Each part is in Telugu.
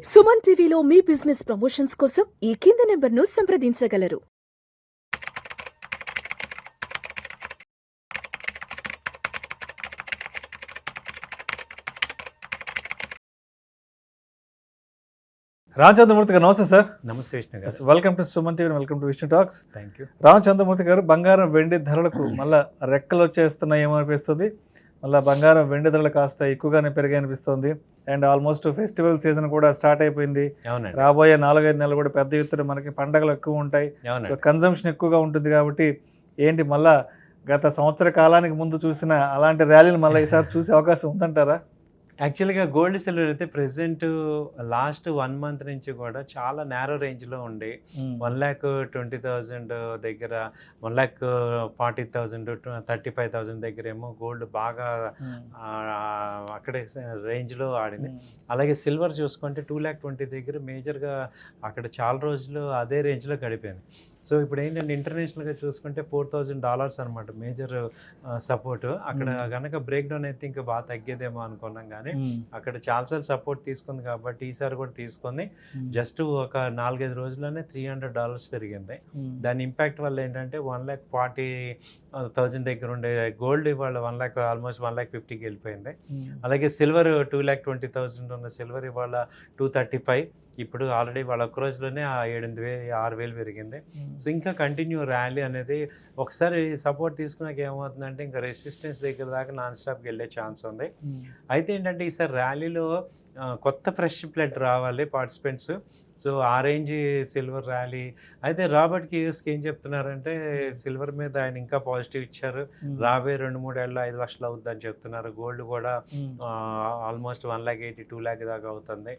సుమన్ టీవీలో మీ బిజినెస్ ప్రమోషన్స్ కోసం ఈ కింది నెంబర్ను సంప్రదించగలరు. రామచంద్రమూర్తి గారు నమస్తే సార్. నమస్తే విష్ణు గారు. Welcome to Suman TV, welcome to Vishnu talks. Thank you. Ramachandramurthy గారు, బంగారం వెండి ధరలకు మళ్ళీ రెక్కలు వచ్చేస్తున్నాయేమో అనిపిస్తుంది. మళ్ళీ బంగారం వెండి ధరలు కాస్త ఎక్కువగానే పెరిగాయి అనిపిస్తుంది. అండ్ ఆల్మోస్ట్ ఫెస్టివల్ సీజన్ కూడా స్టార్ట్ అయిపోయింది. రాబోయే 4-5 నెలలు కూడా పెద్ద ఎత్తున మనకి పండగలు ఎక్కువ ఉంటాయి. సో కన్జంప్షన్ ఎక్కువగా ఉంటుంది కాబట్టి ఏంటి మళ్ళా గత సంవత్సర కాలానికి ముందు చూసిన అలాంటి ర్యాలీలు మళ్ళీ ఈసారి చూసే అవకాశం ఉందంటారా? యాక్చువల్గా గోల్డ్ సిల్వర్ అయితే ప్రెసెంట్ లాస్ట్ 1 మంత్ నుంచి కూడా చాలా నేరో రేంజ్లో ఉండి 1,20,000 దగ్గర, 1,40,000, 35,000 దగ్గర ఏమో గోల్డ్ బాగా అక్కడే రేంజ్లో ఆడింది. అలాగే సిల్వర్ చూసుకుంటే 2,20,000 దగ్గర మేజర్గా అక్కడ చాలా రోజులు అదే రేంజ్లో గడిపోయింది. సో ఇప్పుడు ఏంటంటే ఇంటర్నేషనల్గా చూసుకుంటే $4,000 అనమాట మేజర్ సపోర్ట్. అక్కడ కనుక బ్రేక్ డౌన్ అయితే ఇంకా బాగా తగ్గేదేమో అనుకున్నాం, కానీ అక్కడ చాలాసార్లు సపోర్ట్ తీసుకుంది కాబట్టి ఈసారి కూడా తీసుకుంది. జస్ట్ ఒక 4-5 రోజుల్లోనే $300 పెరిగింది. దాని ఇంపాక్ట్ వల్ల ఏంటంటే 1,40,000 దగ్గర ఉండే గోల్డ్ ఇవాళ ఆల్మోస్ట్ 1,50,000కి వెళ్ళిపోయింది. అలాగే సిల్వర్ 2,20,000 ఉన్న సిల్వర్ ఇవాళ 235. ఇప్పుడు ఆల్రెడీ వాళ్ళ ఒక్క రోజులోనే 6,000 పెరిగింది. సో ఇంకా కంటిన్యూ ర్యాలీ అనేది ఒకసారి సపోర్ట్ తీసుకున్నాక ఏమవుతుందంటే ఇంకా రెసిస్టెన్స్ దగ్గర దాకా నాన్ స్టాప్కి వెళ్ళే ఛాన్స్ ఉంది. అయితే ఏంటంటే ఈసారి ర్యాలీలో కొత్త ఫ్రెష్ బ్లడ్ రావాలి పార్టిసిపెంట్స్. సో ఆ రేంజ్ సిల్వర్ ర్యాలీ. అయితే రాబర్ట్ కియోస్కి ఏం చెప్తున్నారంటే సిల్వర్ మీద ఆయన ఇంకా పాజిటివ్ ఇచ్చారు. రాబోయే 2-3 ఏళ్ళలో 5 లక్షలు అవుతుందని చెప్తున్నారు. గోల్డ్ కూడా ఆల్మోస్ట్ 1,80,000, 2,00,000 దాకా అవుతుంది.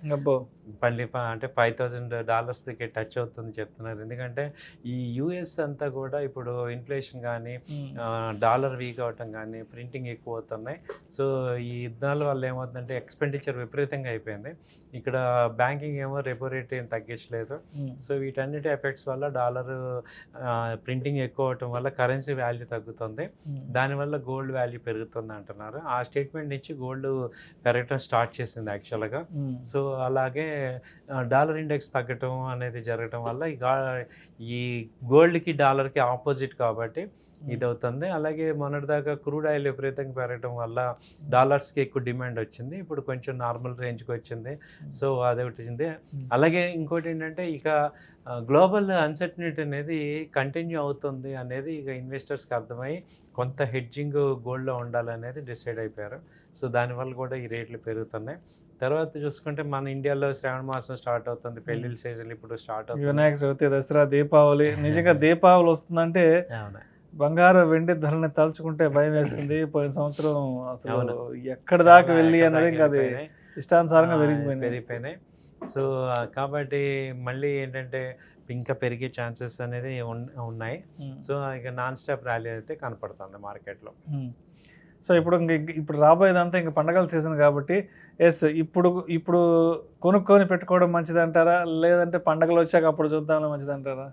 మళ్ళీ అంటే $5,000కి టచ్ అవుతుంది చెప్తున్నారు. ఎందుకంటే ఈ యూఎస్ అంతా కూడా ఇప్పుడు ఇన్ఫ్లేషన్ కానీ, డాలర్ వీక్ అవటం కానీ, ప్రింటింగ్ ఎక్కువ అవుతున్నాయి. సో ఈ యుద్ధాల వల్ల ఏమవుతుందంటే ఎక్స్పెండిచర్ విపరీతంగా అయిపోయింది. ఇక్కడ బ్యాంకింగ్ ఏమో రెపో రేట్ ఏం తగ్గించలేదు. సో వీటన్నిటి ఎఫెక్ట్స్ వల్ల డాలర్ ప్రింటింగ్ ఎక్కువ అవటం వల్ల కరెన్సీ వాల్యూ తగ్గుతుంది. దానివల్ల గోల్డ్ వాల్యూ పెరుగుతుంది అంటున్నారు. ఆ స్టేట్మెంట్ నుంచి గోల్డ్ పెరగటం స్టార్ట్ చేసింది యాక్చువల్గా. సో అలాగే డాలర్ ఇండెక్స్ తగ్గటం అనేది జరగటం వల్ల ఈ గోల్డ్కి డాలర్కి ఆపోజిట్ కాబట్టి ఇది అవుతుంది. అలాగే మొన్నటిదాకా క్రూడ్ ఆయిల్ విపరీతంగా పెరగడం వల్ల డాలర్స్కి ఎక్కువ డిమాండ్ వచ్చింది. ఇప్పుడు కొంచెం నార్మల్ రేంజ్కి వచ్చింది. సో అది వచ్చింది. అలాగే ఇంకోటి ఏంటంటే ఇక గ్లోబల్ అన్సర్టనిటీ అనేది కంటిన్యూ అవుతుంది అనేది ఇక ఇన్వెస్టర్స్కి అర్థమై కొంత హెడ్జింగ్ గోల్డ్లో ఉండాలనేది డిసైడ్ అయిపోయారు. సో దానివల్ల కూడా ఈ రేట్లు పెరుగుతున్నాయి. తర్వాత చూసుకుంటే మన ఇండియాలో శ్రావణ మాసం స్టార్ట్ అవుతుంది. పెళ్లిళ్ళ సీజన్ ఇప్పుడు స్టార్ట్ అవుతుంది. వినాయక చవితి, దసరా, దీపావళి. నిజంగా దీపావళి వస్తుందంటే బంగారం వెండి ధరని తలుచుకుంటే భయం వేస్తుంది. పోయిన సంవత్సరం అసలు ఎక్కడి దాకా వెళ్ళి అనేది ఇంకా అది ఇష్టానుసారంగా పెరిగిపోయినాయి. సో కాబట్టి మళ్ళీ ఏంటంటే ఇంకా పెరిగే ఛాన్సెస్ అనేది ఉన్నాయి. సో ఇక నాన్ స్టాప్ ర్యాలీ అయితే కనపడుతుంది మార్కెట్లో. సో ఇప్పుడు రాబోయేదంతా ఇంకా పండగల సీజన్ కాబట్టి ఇప్పుడు కొనుక్కొని పెట్టుకోవడం మంచిదంటారా, లేదంటే పండగలు వచ్చాక అప్పుడు చూద్దాంలో మంచిదంటారా?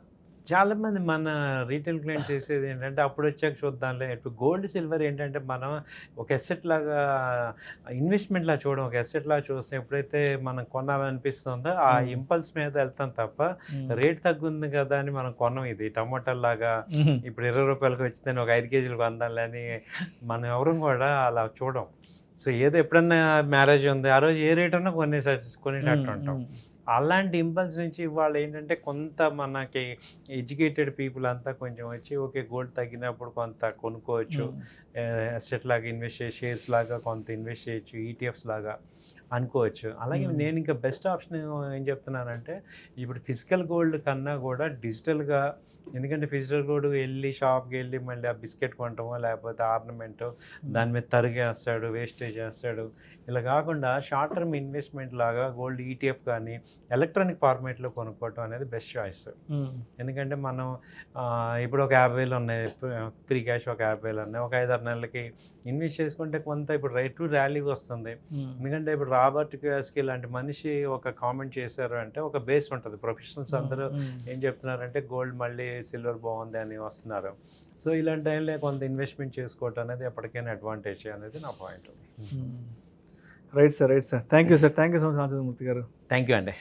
చాలామంది మన రీటైల్ క్లయింట్స్ చేసేది ఏంటంటే అప్పుడు వచ్చాక చూద్దాంలే. ఇప్పుడు గోల్డ్ సిల్వర్ ఏంటంటే మనం ఒక ఎసెట్ లాగా ఇన్వెస్ట్మెంట్ లాగా చూడడం. ఒక ఎసెట్ లాగా చూస్తే ఎప్పుడైతే మనం కొనాలనిపిస్తుందో ఆ ఇంపల్స్ మీద వెళ్తాం తప్ప రేట్ తగ్గుంది కదా అని మనం కొనం. ఇది టమోటాల్లాగా ఇప్పుడు ₹20 వచ్చిందని ఒక 5 కేజీలు కొందాంలే అని మనం ఎవరు కూడా అలా చూడం. సో ఏదో ఎప్పుడన్నా మ్యారేజ్ ఉంది ఆ రోజు ఏ రేట్ ఉన్నా కొనేటట్టు ఉంటాం. అలాంటి ఇంపల్స్ నుంచి ఇవాళ ఏంటంటే కొంత మనకి ఎడ్యుకేటెడ్ పీపుల్ అంతా కొంచెం వచ్చి ఓకే గోల్డ్ తగ్గినప్పుడు కొంత కొనుక్కోవచ్చు, అసెట్ లాగా ఇన్వెస్ట్ చేసి షేర్స్ లాగా కొంత ఇన్వెస్ట్ చేయొచ్చు, ఈటీఎఫ్స్ లాగా అనుకోవచ్చు. అలాగే నేను ఇంకా బెస్ట్ ఆప్షన్ ఏం చెప్తున్నానంటే ఇప్పుడు ఫిజికల్ గోల్డ్ కన్నా కూడా డిజిటల్గా. ఎందుకంటే ఫిజికల్ గోల్డ్ వెళ్ళి షాప్కి వెళ్ళి మళ్ళీ ఆ బిస్కెట్ కొనటమో లేకపోతే ఆర్నమెంటో దాని మీద తరిగేస్తాడు, వేస్టేజ్ చేస్తాడు. ఇలా కాకుండా షార్ట్ టర్మ్ ఇన్వెస్ట్మెంట్ లాగా గోల్డ్ ఈటీఎఫ్ కానీ ఎలక్ట్రానిక్ ఫార్మేట్లో కొనుక్కోవటం అనేది బెస్ట్ చాయిస్. ఎందుకంటే మనం ఇప్పుడు ఒక 50,000 ఉన్నాయి, ఫ్రీ క్యాష్ ఒక 50,000 ఉన్నాయి, ఒక 5-6 నెలలకి ఇన్వెస్ట్ చేసుకుంటే కొంత ఇప్పుడు రైట్ టు ర్యాలీ వస్తుంది. ఎందుకంటే ఇప్పుడు రాబర్ట్ కియోస్కి ఇలాంటి మనిషి ఒక కామెంట్ చేశారు అంటే ఒక బేస్ ఉంటుంది. ప్రొఫెషనల్స్ అందరూ ఏం చెప్తున్నారంటే గోల్డ్ మళ్ళీ సిల్వర్ బాగుంది అని వస్తున్నారు. సో ఇలాంటి టైంలో కొంత ఇన్వెస్ట్మెంట్ చేసుకోవటం అనేది ఎప్పటికైనా అడ్వాంటేజ్ అనేది నా point. Right sir thank you so much Anjaneyamurthy గారు. థ్యాంక్ యూ అండి.